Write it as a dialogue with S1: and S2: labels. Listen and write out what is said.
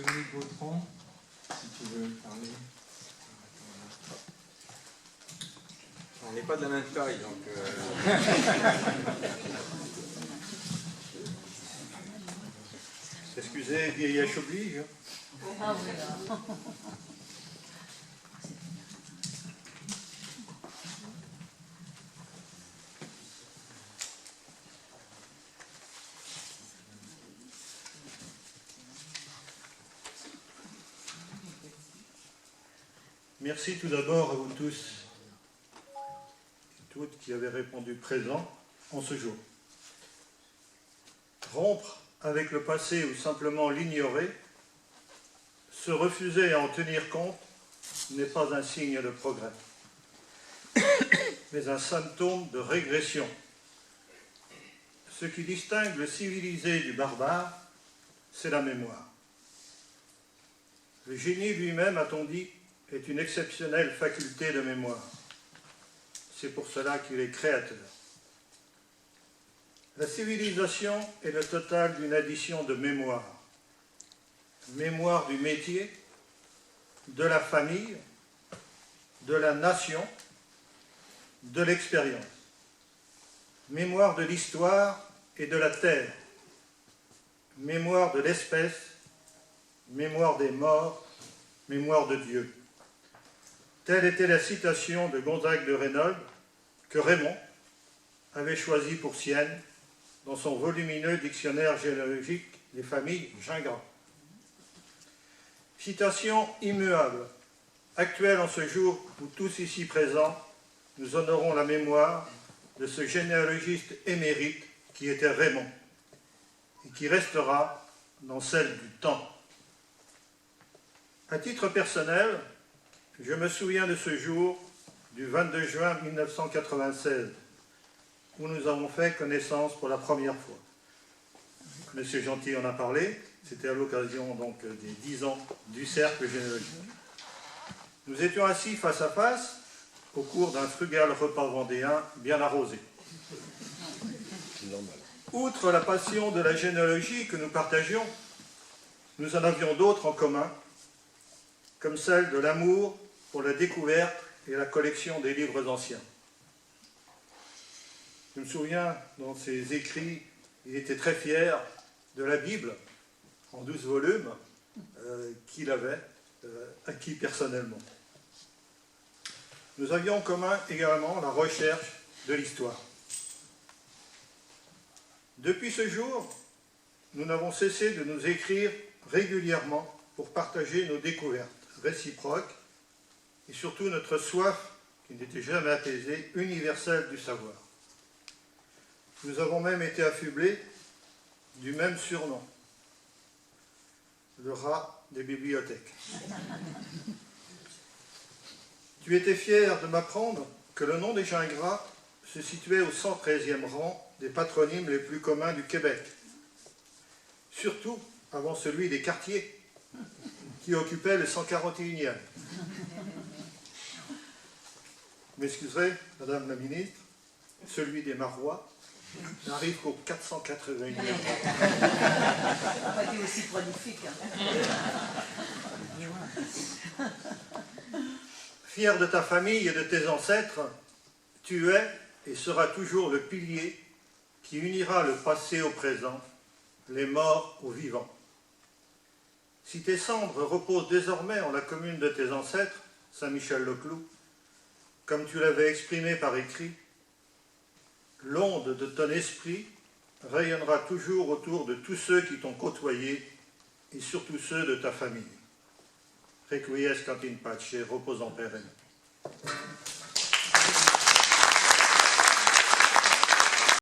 S1: Dominique Gautron, si tu veux parler. On n'est pas de la même taille, donc...
S2: Excusez, vieillesse oblige.
S3: Ah oui.
S2: Merci tout d'abord à vous tous et toutes qui avez répondu présent en ce jour. Rompre avec le passé ou simplement l'ignorer, se refuser à en tenir compte n'est pas un signe de progrès, mais un symptôme de régression. Ce qui distingue le civilisé du barbare, c'est la mémoire. Le génie lui-même, a-t-on dit, est une exceptionnelle faculté de mémoire. C'est pour cela qu'il est créateur. La civilisation est le total d'une addition de mémoire. Mémoire du métier, de la famille, de la nation, de l'expérience. Mémoire de l'histoire et de la terre. Mémoire de l'espèce, mémoire des morts, mémoire de Dieu. Telle était la citation de Gonzague de Reynold que Raymond avait choisie pour sienne dans son volumineux dictionnaire généalogique des familles Gingras. Citation immuable, actuelle en ce jour où tous ici présents, nous honorons la mémoire de ce généalogiste émérite qui était Raymond et qui restera dans celle du temps. À titre personnel, je me souviens de ce jour du 22 juin 1996 où nous avons fait connaissance pour la première fois. Monsieur Gentil en a parlé, c'était à l'occasion donc des 10 ans du cercle généalogique. Nous étions assis face à face au cours d'un frugal repas vendéen bien arrosé. Outre la passion de la généalogie que nous partagions, nous en avions d'autres en commun, comme celle de l'amour pour la découverte et la collection des livres anciens. Je me souviens, dans ses écrits, il était très fier de la Bible, en 12 volumes, qu'il avait acquis personnellement. Nous avions en commun également la recherche de l'histoire. Depuis ce jour, nous n'avons cessé de nous écrire régulièrement pour partager nos découvertes réciproques et surtout notre soif, qui n'était jamais apaisée, universelle du savoir. Nous avons même été affublés du même surnom, le rat des bibliothèques. Tu étais fier de m'apprendre que le nom des Gingras se situait au 113e rang des patronymes les plus communs du Québec, surtout avant celui des quartiers, qui occupait le 141e. M'excuserez, Madame la Ministre, celui des Marois n'arrive qu'au 481e.
S3: Ça n'a pas été aussi prolifique.
S2: Fier de ta famille et de tes ancêtres, tu es et seras toujours le pilier qui unira le passé au présent, les morts aux vivants. Si tes cendres reposent désormais en la commune de tes ancêtres, Saint-Michel-le-Cloux, comme tu l'avais exprimé par écrit, l'onde de ton esprit rayonnera toujours autour de tous ceux qui t'ont côtoyé et surtout ceux de ta famille. Requiescat in pace, repose en paix.